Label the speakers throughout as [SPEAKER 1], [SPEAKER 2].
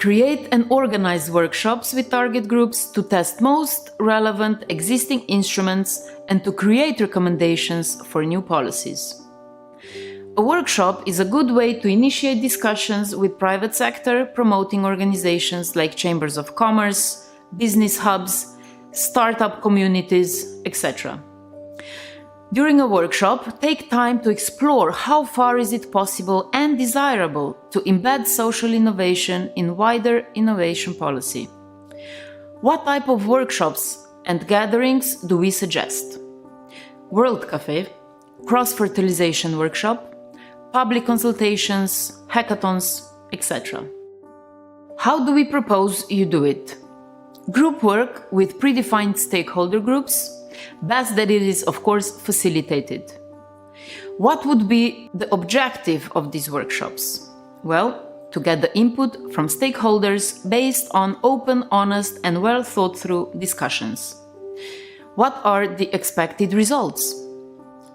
[SPEAKER 1] Create and organize workshops with target groups to test most relevant existing instruments and to create recommendations for new policies. A workshop is a good way to initiate discussions with private sector promoting organizations like chambers of commerce, business hubs, startup communities, etc. During a workshop, take time to explore how far is it possible and desirable to embed social innovation in wider innovation policy. What type of workshops and gatherings do we suggest? World Cafe, cross-fertilization workshop, public consultations, hackathons, etc. How do we propose you do it? Group work with predefined stakeholder groups. Best that it is, of course, facilitated. What would be the objective of these workshops? Well, to get the input from stakeholders based on open, honest, and well thought through discussions. What are the expected results?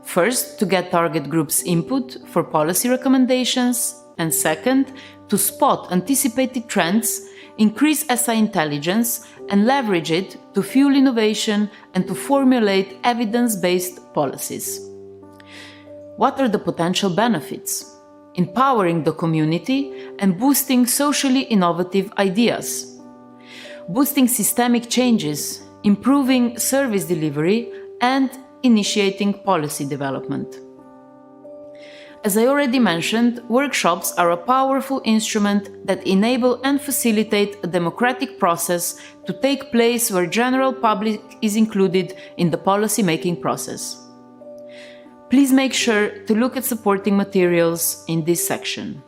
[SPEAKER 1] First, to get target groups' input for policy recommendations, and second, to spot anticipated trends, increase SI intelligence, and leverage it to fuel innovation and to formulate evidence-based policies. What are the potential benefits? Empowering the community and boosting socially innovative ideas. Boosting systemic changes, improving service delivery, and initiating policy development. As I already mentioned, workshops are a powerful instrument that enable and facilitate a democratic process to take place where general public is included in the policy-making process. Please make sure to look at supporting materials in this section.